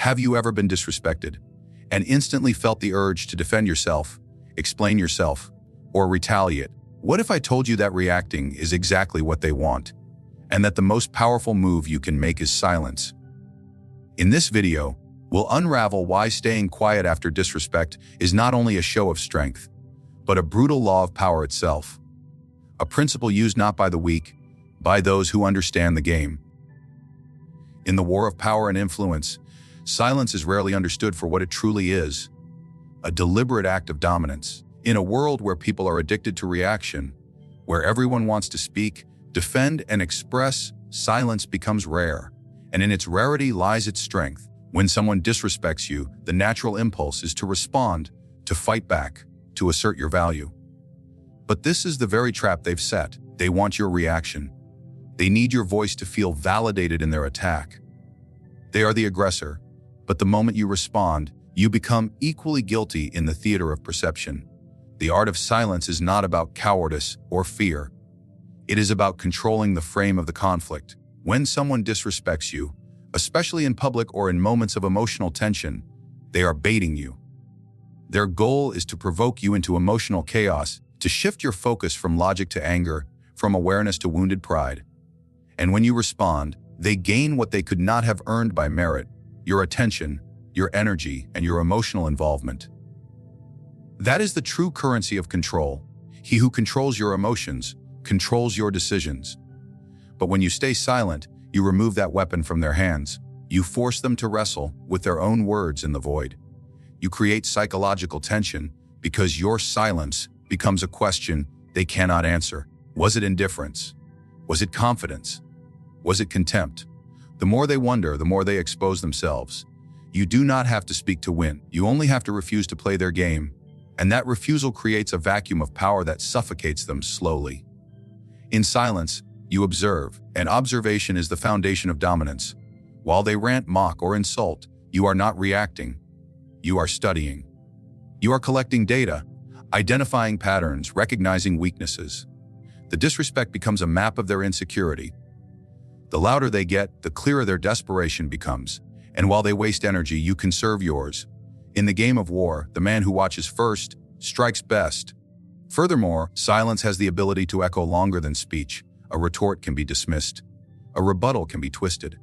Have you ever been disrespected and instantly felt the urge to defend yourself, explain yourself, or retaliate? What if I told you that reacting is exactly what they want, and that the most powerful move you can make is silence? In this video, we'll unravel why staying quiet after disrespect is not only a show of strength, but a brutal law of power itself. A principle used not by the weak, by those who understand the game. In the war of power and influence, silence is rarely understood for what it truly is: a deliberate act of dominance. In a world where people are addicted to reaction, where everyone wants to speak, defend, and express, silence becomes rare. And in its rarity lies its strength. When someone disrespects you, the natural impulse is to respond, to fight back, to assert your value. But this is the very trap they've set. They want your reaction. They need your voice to feel validated in their attack. They are the aggressor, but the moment you respond, you become equally guilty in the theater of perception. The art of silence is not about cowardice or fear. It is about controlling the frame of the conflict. When someone disrespects you, especially in public or in moments of emotional tension, they are baiting you. Their goal is to provoke you into emotional chaos, to shift your focus from logic to anger, from awareness to wounded pride. And when you respond, they gain what they could not have earned by merit: your attention, your energy, and your emotional involvement. That is the true currency of control. He who controls your emotions controls your decisions. But when you stay silent, you remove that weapon from their hands. You force them to wrestle with their own words in the void. You create psychological tension because your silence becomes a question they cannot answer. Was it indifference? Was it confidence? Was it contempt? The more they wonder, the more they expose themselves. You do not have to speak to win. You only have to refuse to play their game. And that refusal creates a vacuum of power that suffocates them slowly. In silence, you observe, and observation is the foundation of dominance. While they rant, mock, or insult, you are not reacting. You are studying. You are collecting data, identifying patterns, recognizing weaknesses. The disrespect becomes a map of their insecurity. The louder they get, the clearer their desperation becomes. And while they waste energy, you conserve yours. In the game of war, the man who watches first strikes best. Furthermore, silence has the ability to echo longer than speech. A retort can be dismissed. A rebuttal can be twisted.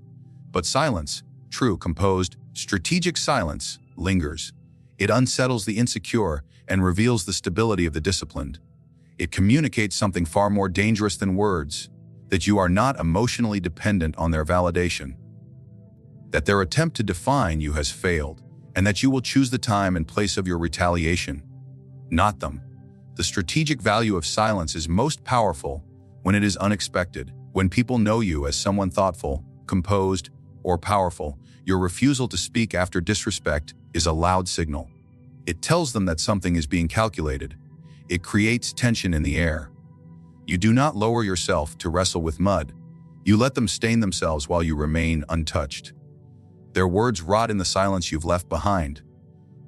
But silence, true, composed, strategic silence, lingers. It unsettles the insecure and reveals the stability of the disciplined. It communicates something far more dangerous than words: that you are not emotionally dependent on their validation, that their attempt to define you has failed, and that you will choose the time and place of your retaliation, not them. The strategic value of silence is most powerful when it is unexpected. When people know you as someone thoughtful, composed, or powerful, your refusal to speak after disrespect is a loud signal. It tells them that something is being calculated. It creates tension in the air. You do not lower yourself to wrestle with mud. You let them stain themselves while you remain untouched. Their words rot in the silence you've left behind.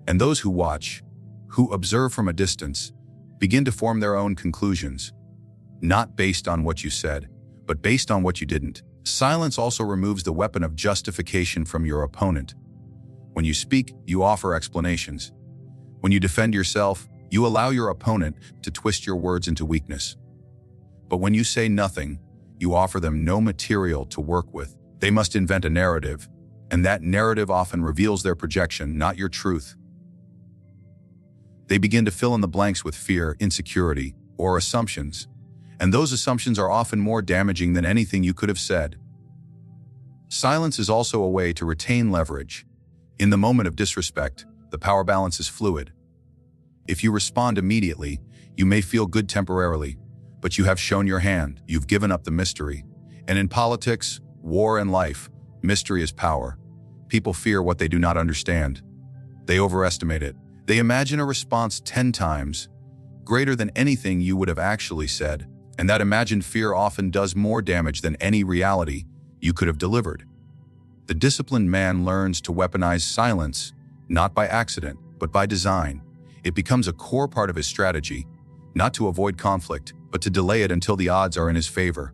And those who watch, who observe from a distance, begin to form their own conclusions, not based on what you said, but based on what you didn't. Silence also removes the weapon of justification from your opponent. When you speak, you offer explanations. When you defend yourself, you allow your opponent to twist your words into weakness. But when you say nothing, you offer them no material to work with. They must invent a narrative, and that narrative often reveals their projection, not your truth. They begin to fill in the blanks with fear, insecurity, or assumptions, and those assumptions are often more damaging than anything you could have said. Silence is also a way to retain leverage. In the moment of disrespect, the power balance is fluid. If you respond immediately, you may feel good temporarily, but you have shown your hand, you've given up the mystery. And in politics, war, and life, mystery is power. People fear what they do not understand. They overestimate it. They imagine a response 10 times greater than anything you would have actually said, and that imagined fear often does more damage than any reality you could have delivered. The disciplined man learns to weaponize silence, not by accident, but by design. It becomes a core part of his strategy, not to avoid conflict, but to delay it until the odds are in his favor.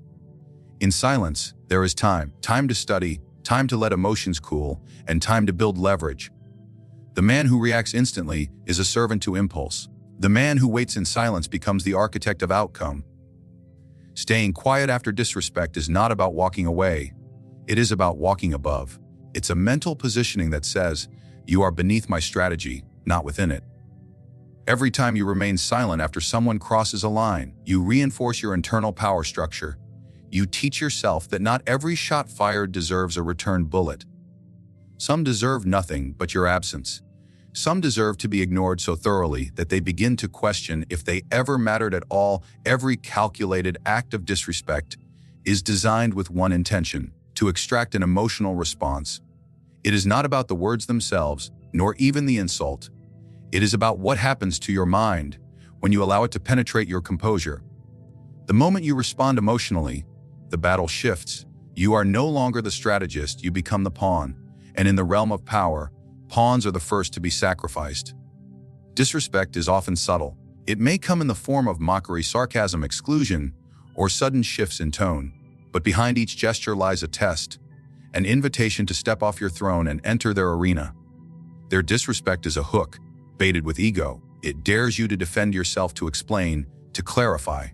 In silence, there is time to study, time to let emotions cool, and time to build leverage. The man who reacts instantly is a servant to impulse. The man who waits in silence becomes the architect of outcome. Staying quiet after disrespect is not about walking away. It is about walking above. It's a mental positioning that says, you are beneath my strategy, not within it. Every time you remain silent after someone crosses a line, you reinforce your internal power structure. You teach yourself that not every shot fired deserves a return bullet. Some deserve nothing but your absence. Some deserve to be ignored so thoroughly that they begin to question if they ever mattered at all. Every calculated act of disrespect is designed with one intention: to extract an emotional response. It is not about the words themselves, nor even the insult. It is about what happens to your mind when you allow it to penetrate your composure. The moment you respond emotionally, the battle shifts. You are no longer the strategist, you become the pawn. And in the realm of power, pawns are the first to be sacrificed. Disrespect is often subtle. It may come in the form of mockery, sarcasm, exclusion, or sudden shifts in tone. But behind each gesture lies a test, an invitation to step off your throne and enter their arena. Their disrespect is a hook, baited with ego. It dares you to defend yourself, to explain, to clarify.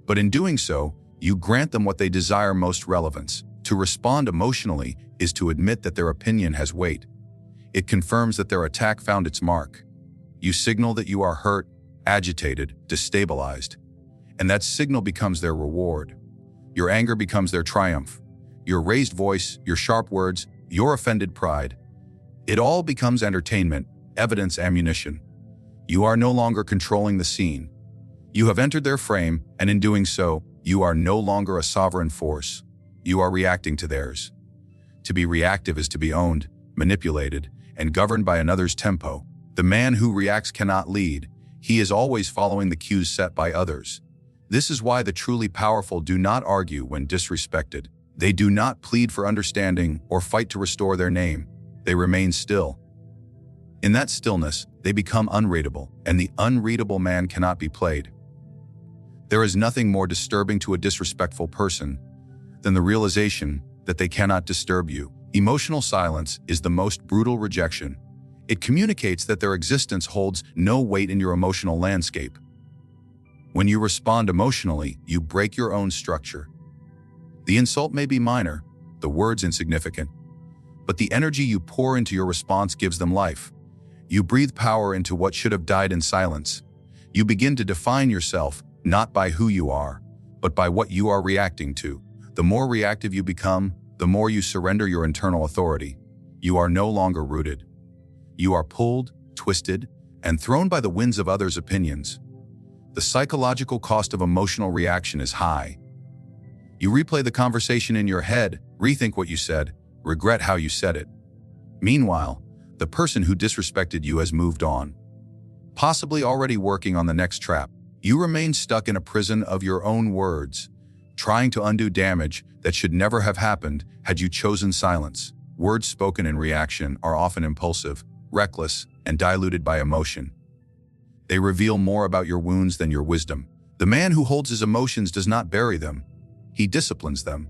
But in doing so, you grant them what they desire most: relevance. To respond emotionally is to admit that their opinion has weight. It confirms that their attack found its mark. You signal that you are hurt, agitated, destabilized. And that signal becomes their reward. Your anger becomes their triumph. Your raised voice, your sharp words, your offended pride. It all becomes entertainment, evidence, ammunition. You are no longer controlling the scene. You have entered their frame, and in doing so, you are no longer a sovereign force. You are reacting to theirs. To be reactive is to be owned, manipulated, and governed by another's tempo. The man who reacts cannot lead. He is always following the cues set by others. This is why the truly powerful do not argue when disrespected. They do not plead for understanding or fight to restore their name. They remain still. In that stillness, they become unreadable, and the unreadable man cannot be played. There is nothing more disturbing to a disrespectful person than the realization that they cannot disturb you. Emotional silence is the most brutal rejection. It communicates that their existence holds no weight in your emotional landscape. When you respond emotionally, you break your own structure. The insult may be minor, the words insignificant, but the energy you pour into your response gives them life. You breathe power into what should have died in silence. You begin to define yourself not by who you are, but by what you are reacting to. The more reactive you become, the more you surrender your internal authority. You are no longer rooted. You are pulled, twisted, and thrown by the winds of others' opinions. The psychological cost of emotional reaction is high. You replay the conversation in your head, rethink what you said, regret how you said it. Meanwhile, the person who disrespected you has moved on, possibly already working on the next trap. You remain stuck in a prison of your own words, trying to undo damage that should never have happened had you chosen silence. Words spoken in reaction are often impulsive, reckless, and diluted by emotion. They reveal more about your wounds than your wisdom. The man who holds his emotions does not bury them. He disciplines them.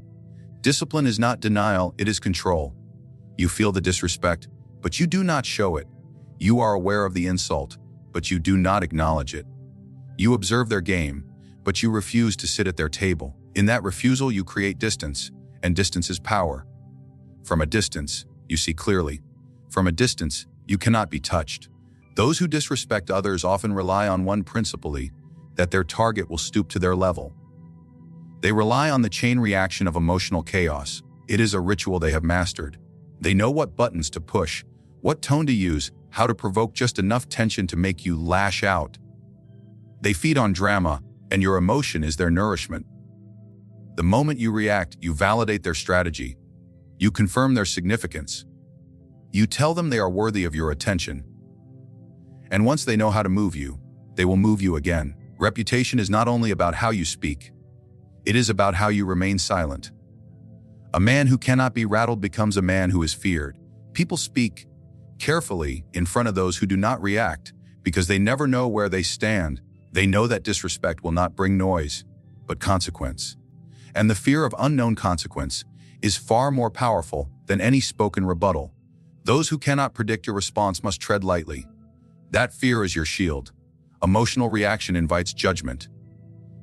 Discipline is not denial, it is control. You feel the disrespect, but you do not show it. You are aware of the insult, but you do not acknowledge it. You observe their game, but you refuse to sit at their table. In that refusal, you create distance, and distance is power. From a distance, you see clearly. From a distance, you cannot be touched. Those who disrespect others often rely on one principle, that their target will stoop to their level. They rely on the chain reaction of emotional chaos. It is a ritual they have mastered. They know what buttons to push, what tone to use, how to provoke just enough tension to make you lash out. They feed on drama, and your emotion is their nourishment. The moment you react, you validate their strategy. You confirm their significance. You tell them they are worthy of your attention. And once they know how to move you, they will move you again. Reputation is not only about how you speak. It is about how you remain silent. A man who cannot be rattled becomes a man who is feared. People speak carefully in front of those who do not react because they never know where they stand. They know that disrespect will not bring noise, but consequence. And the fear of unknown consequence is far more powerful than any spoken rebuttal. Those who cannot predict your response must tread lightly. That fear is your shield. Emotional reaction invites judgment.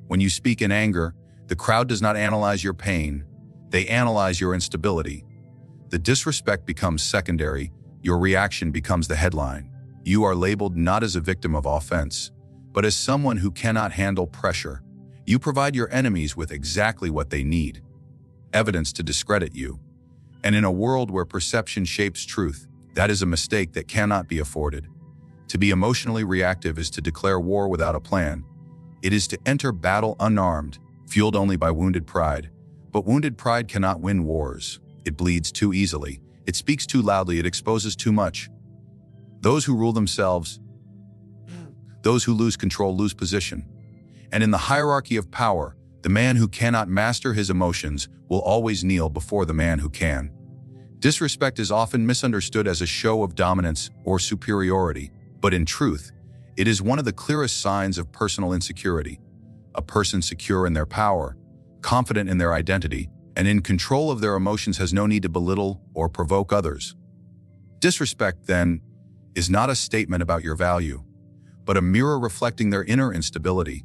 When you speak in anger, the crowd does not analyze your pain. They analyze your instability. The disrespect becomes secondary. Your reaction becomes the headline. You are labeled not as a victim of offense, but as someone who cannot handle pressure. You provide your enemies with exactly what they need: evidence to discredit you. And in a world where perception shapes truth, that is a mistake that cannot be afforded. To be emotionally reactive is to declare war without a plan. It is to enter battle unarmed, fueled only by wounded pride. But wounded pride cannot win wars. It bleeds too easily. It speaks too loudly. It exposes too much. Those who rule themselves, those who lose control, lose position. And in the hierarchy of power, the man who cannot master his emotions will always kneel before the man who can. Disrespect is often misunderstood as a show of dominance or superiority, but in truth, it is one of the clearest signs of personal insecurity. A person secure in their power, confident in their identity, and in control of their emotions has no need to belittle or provoke others. Disrespect, then, is not a statement about your value, but a mirror reflecting their inner instability.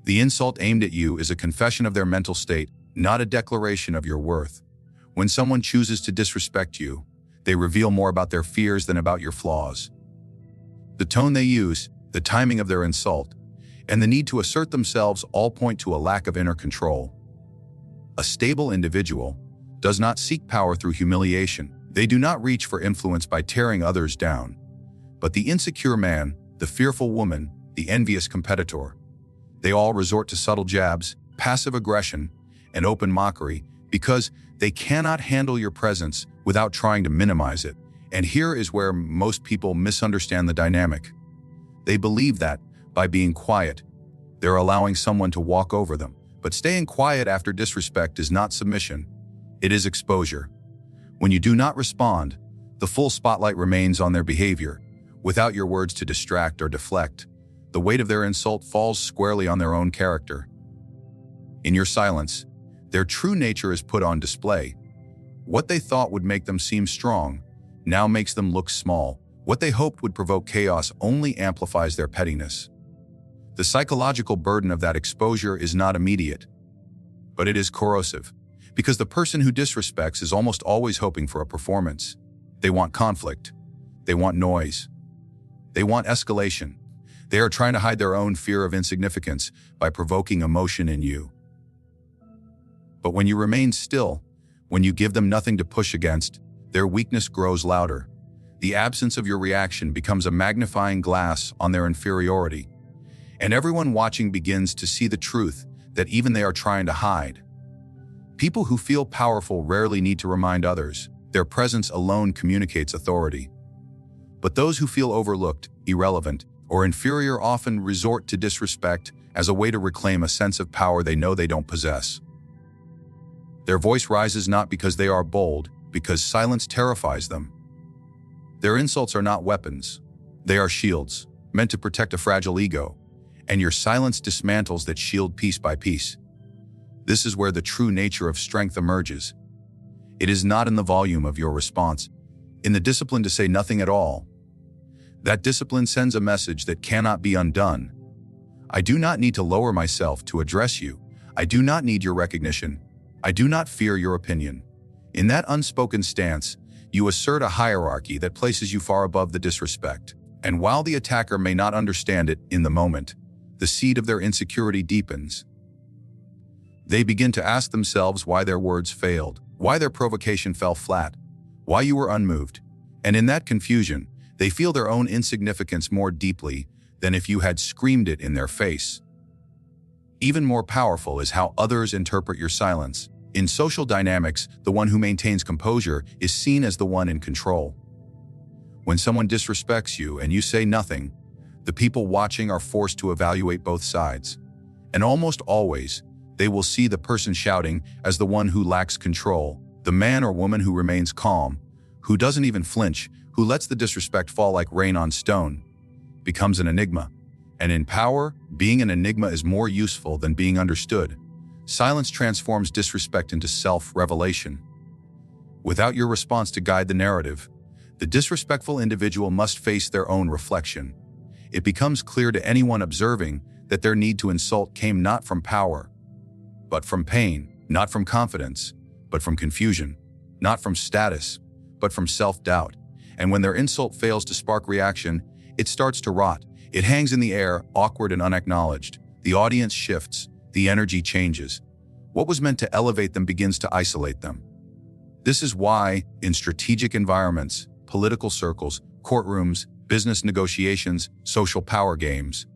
The insult aimed at you is a confession of their mental state, not a declaration of your worth. When someone chooses to disrespect you, they reveal more about their fears than about your flaws. The tone they use, the timing of their insult, and the need to assert themselves all point to a lack of inner control. A stable individual does not seek power through humiliation. They do not reach for influence by tearing others down. But the insecure man, the fearful woman, the envious competitor, they all resort to subtle jabs, passive aggression, and open mockery because they cannot handle your presence without trying to minimize it. And here is where most people misunderstand the dynamic. They believe that, by being quiet, they're allowing someone to walk over them. But staying quiet after disrespect is not submission. It is exposure. When you do not respond, the full spotlight remains on their behavior. Without your words to distract or deflect, the weight of their insult falls squarely on their own character. In your silence, their true nature is put on display. What they thought would make them seem strong now makes them look small. What they hoped would provoke chaos only amplifies their pettiness. The psychological burden of that exposure is not immediate, but it is corrosive, because the person who disrespects is almost always hoping for a performance. They want conflict. They want noise. They want escalation. They are trying to hide their own fear of insignificance by provoking emotion in you. But when you remain still, when you give them nothing to push against, their weakness grows louder. The absence of your reaction becomes a magnifying glass on their inferiority, and everyone watching begins to see the truth that even they are trying to hide. People who feel powerful rarely need to remind others. Their presence alone communicates authority. But those who feel overlooked, irrelevant, or inferior often resort to disrespect as a way to reclaim a sense of power they know they don't possess. Their voice rises not because they are bold, because silence terrifies them. Their insults are not weapons. They are shields, meant to protect a fragile ego, and your silence dismantles that shield piece by piece. This is where the true nature of strength emerges. It is not in the volume of your response, in the discipline to say nothing at all. That discipline sends a message that cannot be undone. I do not need to lower myself to address you. I do not need your recognition. I do not fear your opinion. In that unspoken stance, you assert a hierarchy that places you far above the disrespect. And while the attacker may not understand it in the moment, the seed of their insecurity deepens. They begin to ask themselves why their words failed, why their provocation fell flat, why you were unmoved. And in that confusion, they feel their own insignificance more deeply than if you had screamed it in their face. Even more powerful is how others interpret your silence. In social dynamics, the one who maintains composure is seen as the one in control. When someone disrespects you and you say nothing, the people watching are forced to evaluate both sides. And almost always, they will see the person shouting as the one who lacks control, the man or woman who remains calm, who doesn't even flinch, who lets the disrespect fall like rain on stone, becomes an enigma. And in power, being an enigma is more useful than being understood. Silence transforms disrespect into self-revelation. Without your response to guide the narrative, the disrespectful individual must face their own reflection. It becomes clear to anyone observing that their need to insult came not from power, but from pain, not from confidence, but from confusion, not from status, but from self-doubt. And when their insult fails to spark reaction, it starts to rot. It hangs in the air, awkward and unacknowledged. The audience shifts, the energy changes. What was meant to elevate them begins to isolate them. This is why, in strategic environments, political circles, courtrooms, business negotiations, social power games,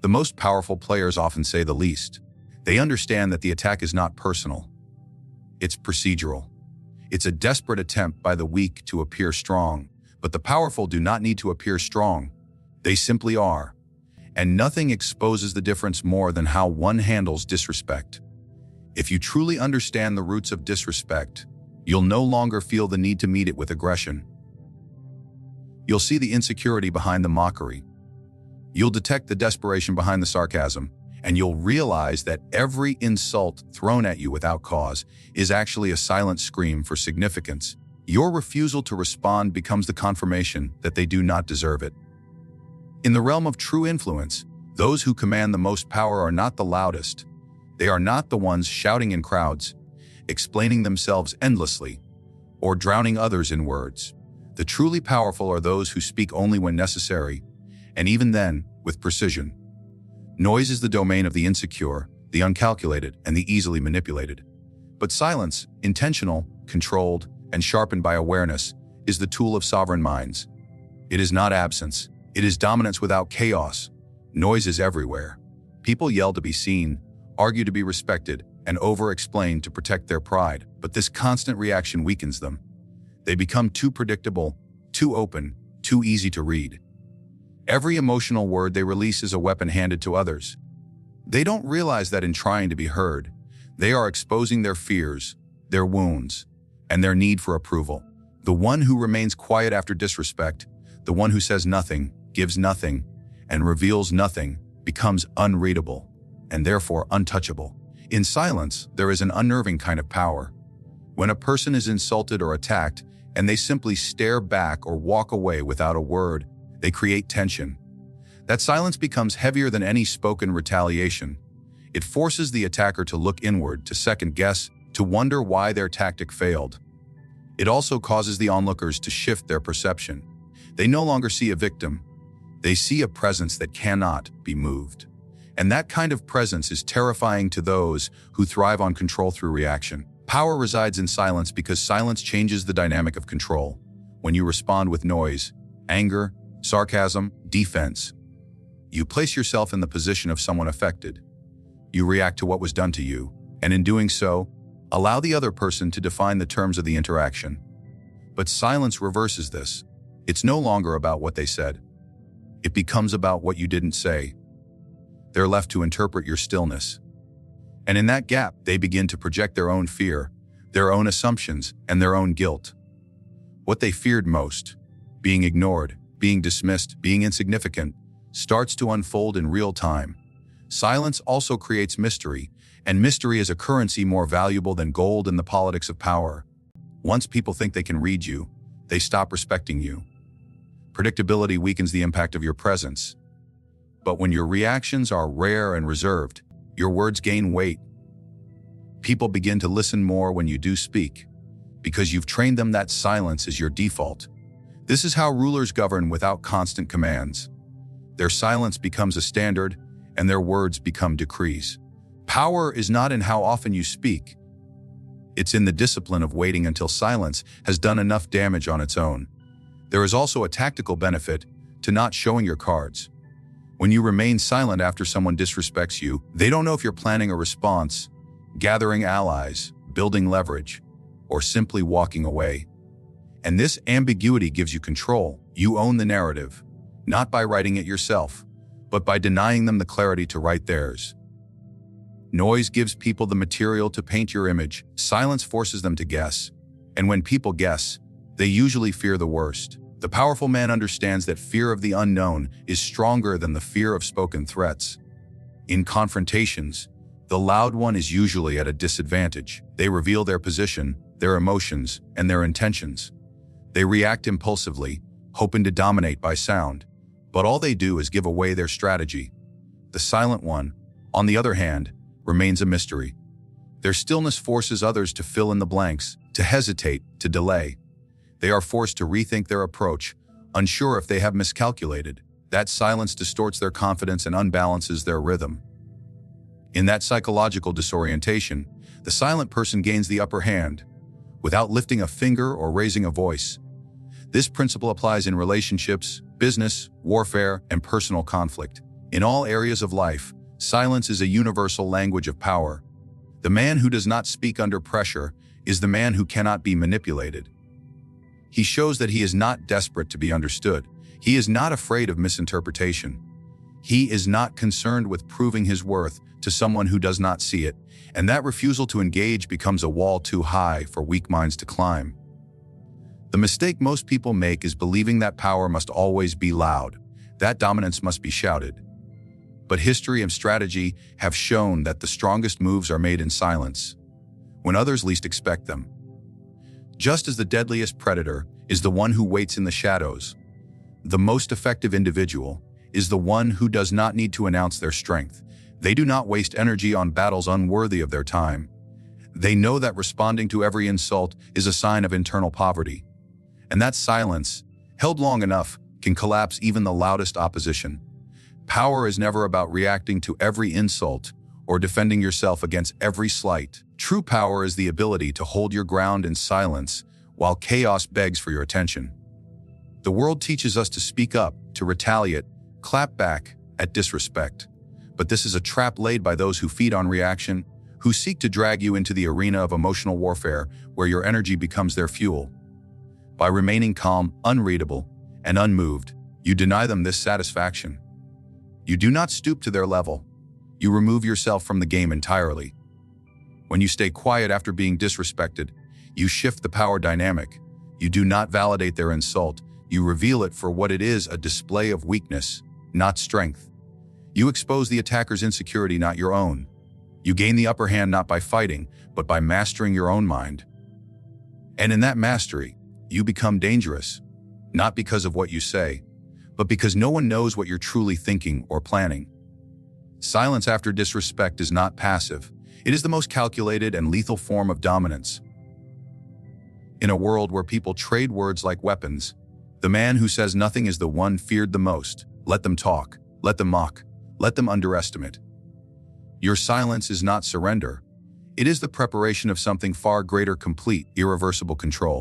the most powerful players often say the least. They understand that the attack is not personal. It's procedural. It's a desperate attempt by the weak to appear strong, but the powerful do not need to appear strong. They simply are. And nothing exposes the difference more than how one handles disrespect. If you truly understand the roots of disrespect, you'll no longer feel the need to meet it with aggression. You'll see the insecurity behind the mockery. You'll detect the desperation behind the sarcasm, and you'll realize that every insult thrown at you without cause is actually a silent scream for significance. Your refusal to respond becomes the confirmation that they do not deserve it. In the realm of true influence, those who command the most power are not the loudest. They are not the ones shouting in crowds, explaining themselves endlessly, or drowning others in words. The truly powerful are those who speak only when necessary, and even then, with precision. Noise is the domain of the insecure, the uncalculated, and the easily manipulated. But silence, intentional, controlled, and sharpened by awareness, is the tool of sovereign minds. It is not absence. It is dominance without chaos. Noise is everywhere. People yell to be seen, argue to be respected, and over-explain to protect their pride. But this constant reaction weakens them. They become too predictable, too open, too easy to read. Every emotional word they release is a weapon handed to others. They don't realize that in trying to be heard, they are exposing their fears, their wounds, and their need for approval. The one who remains quiet after disrespect, the one who says nothing, gives nothing, and reveals nothing, becomes unreadable, and therefore untouchable. In silence, there is an unnerving kind of power. When a person is insulted or attacked, and they simply stare back or walk away without a word, they create tension. That silence becomes heavier than any spoken retaliation. It forces the attacker to look inward, to second guess, to wonder why their tactic failed. It also causes the onlookers to shift their perception. They no longer see a victim. They see a presence that cannot be moved. And that kind of presence is terrifying to those who thrive on control through reaction. Power resides in silence because silence changes the dynamic of control. When you respond with noise, anger, sarcasm, defense, you place yourself in the position of someone affected. You react to what was done to you, and in doing so, allow the other person to define the terms of the interaction. But silence reverses this. It's no longer about what they said. It becomes about what you didn't say. They're left to interpret your stillness. And in that gap, they begin to project their own fear, their own assumptions, and their own guilt. What they feared most, being ignored, being dismissed, being insignificant, starts to unfold in real time. Silence also creates mystery, and mystery is a currency more valuable than gold in the politics of power. Once people think they can read you, they stop respecting you. Predictability weakens the impact of your presence. But when your reactions are rare and reserved, your words gain weight. People begin to listen more when you do speak, because you've trained them that silence is your default. This is how rulers govern without constant commands. Their silence becomes a standard, and their words become decrees. Power is not in how often you speak. It's in the discipline of waiting until silence has done enough damage on its own. There is also a tactical benefit to not showing your cards. When you remain silent after someone disrespects you, they don't know if you're planning a response, gathering allies, building leverage, or simply walking away. And this ambiguity gives you control. You own the narrative, not by writing it yourself, but by denying them the clarity to write theirs. Noise gives people the material to paint your image. Silence forces them to guess. And when people guess, they usually fear the worst. The powerful man understands that fear of the unknown is stronger than the fear of spoken threats. In confrontations, the loud one is usually at a disadvantage. They reveal their position, their emotions, and their intentions. They react impulsively, hoping to dominate by sound, but all they do is give away their strategy. The silent one, on the other hand, remains a mystery. Their stillness forces others to fill in the blanks, to hesitate, to delay. They are forced to rethink their approach, unsure if they have miscalculated. That silence distorts their confidence and unbalances their rhythm. In that psychological disorientation, the silent person gains the upper hand, without lifting a finger or raising a voice. This principle applies in relationships, business, warfare, and personal conflict. In all areas of life, silence is a universal language of power. The man who does not speak under pressure is the man who cannot be manipulated. He shows that he is not desperate to be understood. He is not afraid of misinterpretation. He is not concerned with proving his worth to someone who does not see it, and that refusal to engage becomes a wall too high for weak minds to climb. The mistake most people make is believing that power must always be loud, that dominance must be shouted. But history and strategy have shown that the strongest moves are made in silence, when others least expect them. Just as the deadliest predator is the one who waits in the shadows, the most effective individual is the one who does not need to announce their strength. They do not waste energy on battles unworthy of their time. They know that responding to every insult is a sign of internal poverty, and that silence, held long enough, can collapse even the loudest opposition. Power is never about reacting to every insult or defending yourself against every slight. True power is the ability to hold your ground in silence while chaos begs for your attention. The world teaches us to speak up, to retaliate, clap back at disrespect. But this is a trap laid by those who feed on reaction, who seek to drag you into the arena of emotional warfare where your energy becomes their fuel. By remaining calm, unreadable, and unmoved, you deny them this satisfaction. You do not stoop to their level. You remove yourself from the game entirely. When you stay quiet after being disrespected, you shift the power dynamic. You do not validate their insult. You reveal it for what it is, a display of weakness, not strength. You expose the attacker's insecurity, not your own. You gain the upper hand not by fighting, but by mastering your own mind. And in that mastery, you become dangerous, not because of what you say, but because no one knows what you're truly thinking or planning. Silence after disrespect is not passive. It is the most calculated and lethal form of dominance. In a world where people trade words like weapons, the man who says nothing is the one feared the most. Let them talk, let them mock, let them underestimate. Your silence is not surrender. It is the preparation of something far greater, complete, irreversible control.